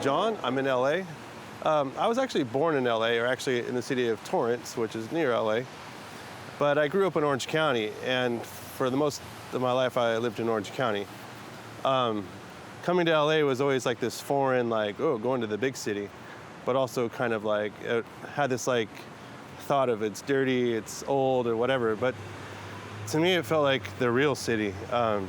John. I'm in LA. I was actually born in LA, or actually in the city of Torrance, which is near LA. But I grew up in Orange County, and for the most of my life, I lived in Orange County. Coming to LA was always like this foreign, like, oh, going to the big city, but also kind of like, it had this like thought of it's dirty, it's old, or whatever. But to me, it felt like the real city. I'm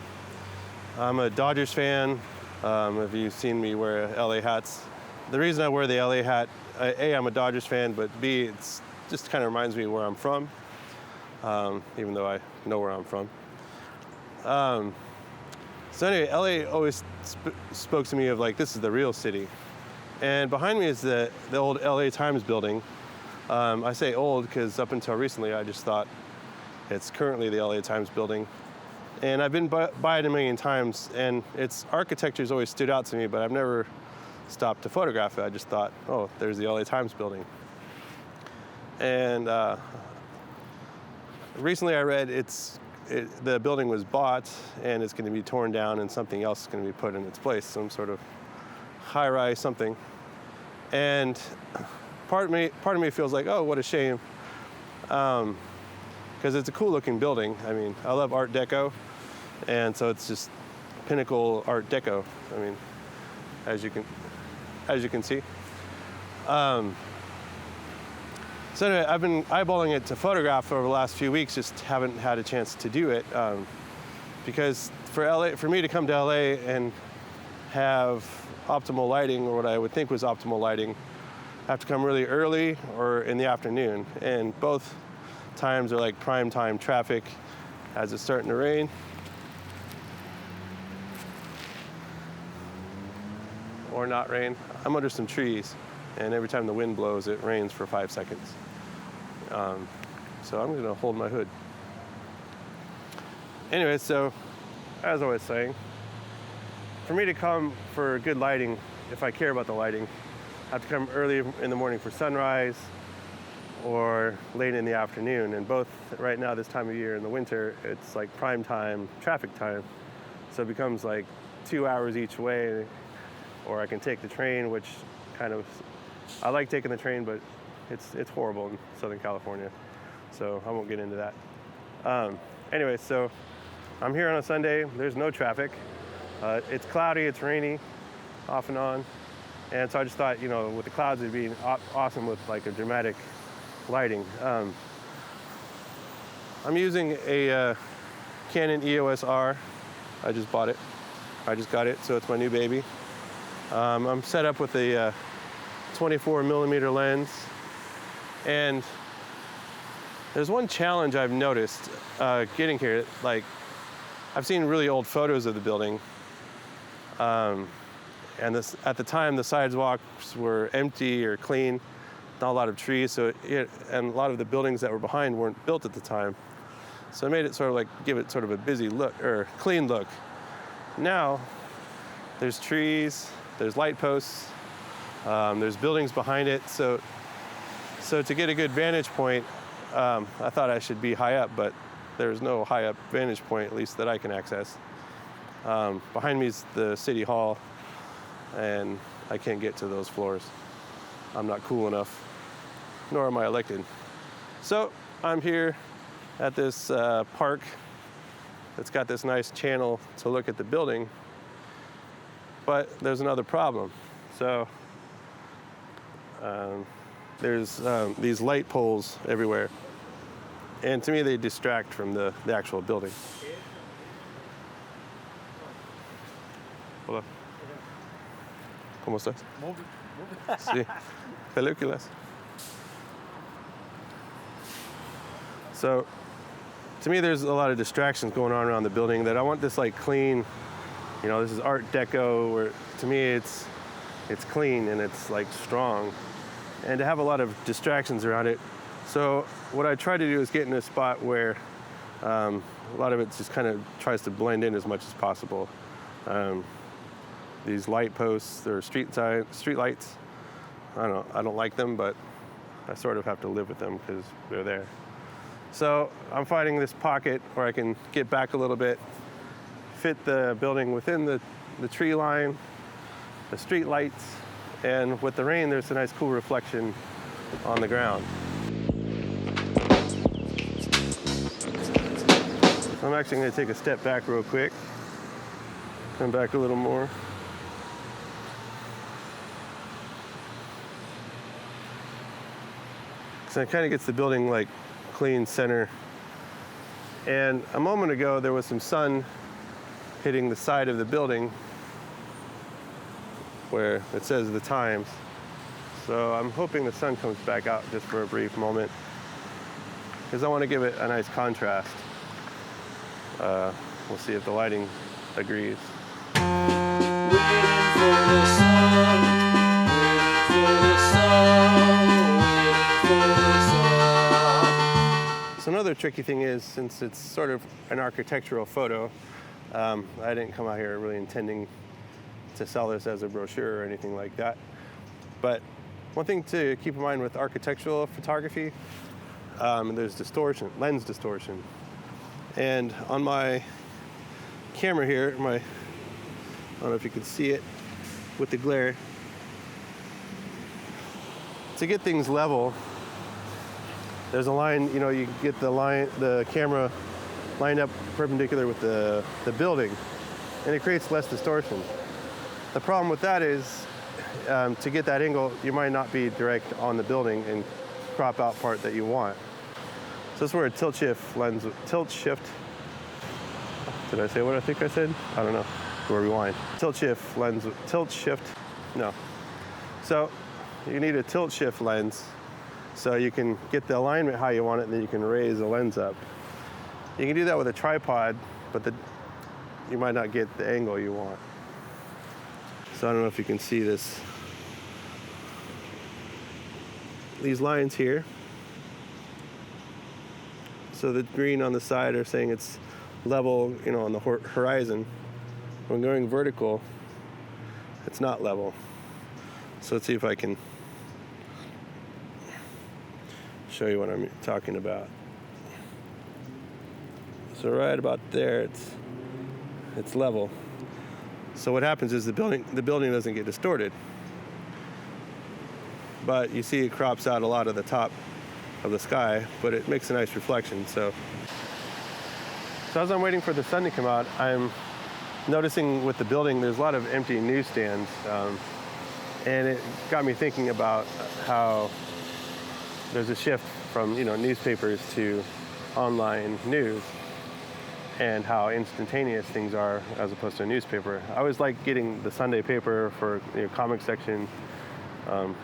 a Dodgers fan. If you've seen me wear LA hats. The reason I wear the LA hat, A, I'm a Dodgers fan, but B, it's just kind of reminds me of where I'm from, even though I know where I'm from. So anyway, LA always spoke to me of like, this is the real city. And behind me is the old LA Times building. I say old because up until recently, I just thought it's currently the LA Times building. And I've been by it a million times, and its architecture's always stood out to me, but I've never stopped to photograph it. I just thought, oh, there's the LA Times building. And recently I read the building was bought, and it's going to be torn down, and something else is going to be put in its place, some sort of high-rise something. And part of me feels like, oh, what a shame, because it's a cool-looking building. I mean, I love Art Deco, and so it's just pinnacle Art Deco. I mean, as you can see. So anyway, I've been eyeballing it to photograph over the last few weeks, just haven't had a chance to do it, because for me to come to LA and have optimal lighting, or what I would think was optimal lighting, I have to come really early or in the afternoon, and both times are like prime time traffic as it's starting to rain. Or not rain. I'm under some trees, and every time the wind blows, it rains for 5 seconds. So I'm gonna hold my hood. Anyway, so as I was saying, for me to come for good lighting, if I care about the lighting, I have to come early in the morning for sunrise or late in the afternoon. And both right now, this time of year in the winter, it's like prime time, traffic time. So it becomes like 2 hours each way, or I can take the train, which kind of, I like taking the train, but it's horrible in Southern California. So I won't get into that. Anyway, so I'm here on a Sunday. There's no traffic. It's cloudy, it's rainy, off and on. And so I just thought, with the clouds, it'd be awesome with like a dramatic lighting. I'm using a Canon EOS R. I just bought it. I just got it, so it's my new baby. I'm set up with a 24 millimeter lens. And there's one challenge I've noticed getting here. Like, I've seen really old photos of the building. And at the time, the sidewalks were empty or clean, not a lot of trees, and a lot of the buildings that were behind weren't built at the time. So it made it sort of like, give it sort of a busy look, or clean look. Now, there's trees, there's light posts, there's buildings behind it. So to get a good vantage point, I thought I should be high up, but there's no high up vantage point, at least that I can access. Behind me is the city hall, and I can't get to those floors. I'm not cool enough, nor am I elected. So I'm here at this park that's got this nice channel to look at the building, but there's another problem. So there's these light poles everywhere, and to me they distract from the actual building. Hola. ¿Cómo estás? Sí. Películas. So, to me, there's a lot of distractions going on around the building that I want this like clean, this is Art Deco, where to me it's clean and it's like strong, and to have a lot of distractions around it. So what I try to do is get in a spot where a lot of it just kind of tries to blend in as much as possible. These light posts or street lights, I don't like them, but I sort of have to live with them because they're there. So I'm finding this pocket where I can get back a little bit, fit the building within the tree line, the street lights, And with the rain, there's a nice cool reflection on the ground. I'm actually going to take a step back real quick. Come back a little more. So it kind of gets the building like clean center. And a moment ago, there was some sun hitting the side of the building where it says the times. So I'm hoping the sun comes back out just for a brief moment because I want to give it a nice contrast. We'll see if the lighting agrees. Waiting for the sun, waiting for the sun, waiting for the sun. So another tricky thing is, since it's sort of an architectural photo, I didn't come out here really intending to sell this as a brochure or anything like that. But one thing to keep in mind with architectural photography, there's distortion, lens distortion. And on my camera here, I don't know if you can see it with the glare. To get things level, there's a line, you know, you get the camera lined up perpendicular with the building, and it creates less distortion. The problem with that is, to get that angle, you might not be direct on the building and crop out part that you want. So this is where a tilt shift, did I say what I think I said? I don't know. Or rewind. Tilt shift, no. So you need a tilt shift lens so you can get the alignment how you want it, and then you can raise the lens up. You can do that with a tripod, but you might not get the angle you want. So I don't know if you can see this. These lines here. So the green on the side are saying it's level, you know, on the horizon. When going vertical, it's not level. So let's see if I can show you what I'm talking about. So right about there, it's level. So what happens is the building doesn't get distorted. But you see it crops out a lot of the top of the sky, but it makes a nice reflection. So as I'm waiting for the sun to come out, I'm noticing with the building there's a lot of empty newsstands, and it got me thinking about how there's a shift from, you know, newspapers to online news, and how instantaneous things are as opposed to a newspaper. I always like getting the Sunday paper for, you know, comic section,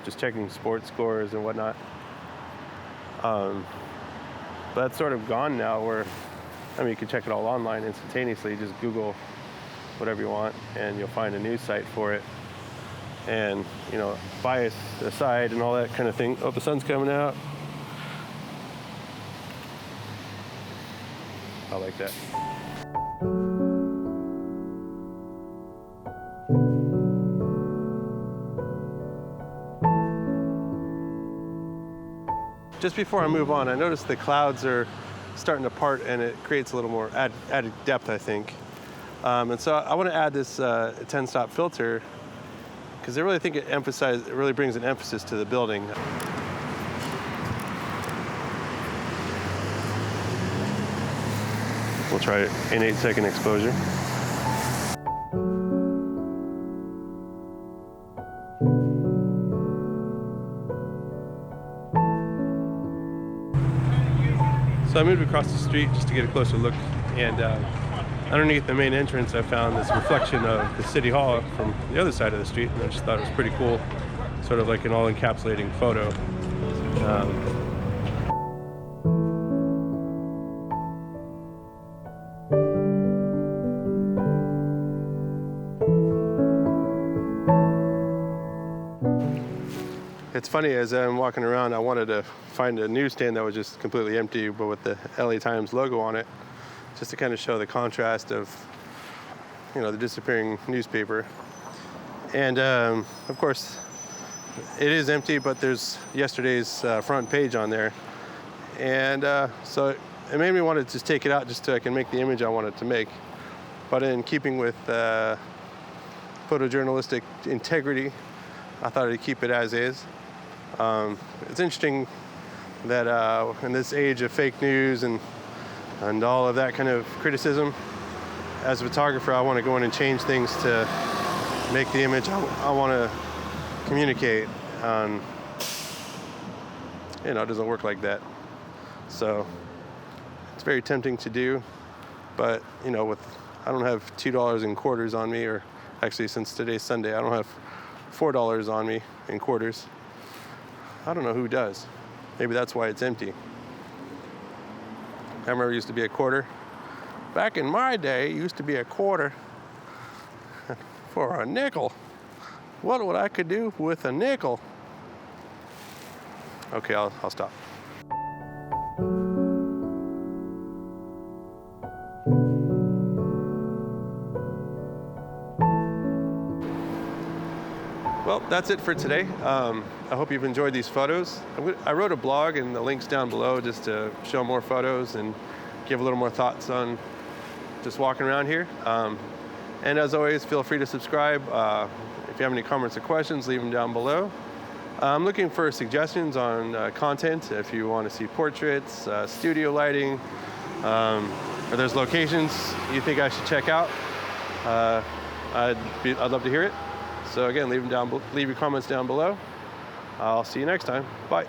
just checking sports scores and whatnot. But that's sort of gone now, where, I mean, you can check it all online instantaneously. Just Google whatever you want, and you'll find a news site for it. And, you know, bias aside and all that kind of thing. Oh, the sun's coming out. I like that. Just before I move on, I noticed the clouds are starting to part, and it creates a little more added depth, I think. And so I want to add this 10-stop filter, because I really think it really brings an emphasis to the building. We'll try an 8-second exposure. So I moved across the street just to get a closer look, and underneath the main entrance I found this reflection of the City Hall from the other side of the street, and I just thought it was pretty cool, sort of like an all-encapsulating photo. It's funny, as I'm walking around, I wanted to find a newsstand that was just completely empty, but with the LA Times logo on it, just to kind of show the contrast of, you know, the disappearing newspaper. And of course, it is empty, but there's yesterday's front page on there. And so it made me want to just take it out just so I can make the image I wanted to make. But in keeping with photojournalistic integrity, I thought I'd keep it as is. It's interesting that in this age of fake news and all of that kind of criticism, as a photographer, I want to go in and change things to make the image I want to communicate. It doesn't work like that. So it's very tempting to do, but I don't have $2 in quarters on me, or actually since today's Sunday, I don't have $4 on me in quarters. I don't know who does. Maybe that's why it's empty. I remember it used to be a quarter. Back in my day, it used to be a quarter for a nickel. What would I could do with a nickel? Okay, I'll stop. Well, that's it for today. I hope you've enjoyed these photos. I wrote a blog, and the link's down below just to show more photos and give a little more thoughts on just walking around here. And as always, feel free to subscribe. If you have any comments or questions, leave them down below. I'm looking for suggestions on content. If you want to see portraits, studio lighting, or there's locations you think I should check out, I'd love to hear it. So again, leave your comments down below. I'll see you next time. Bye.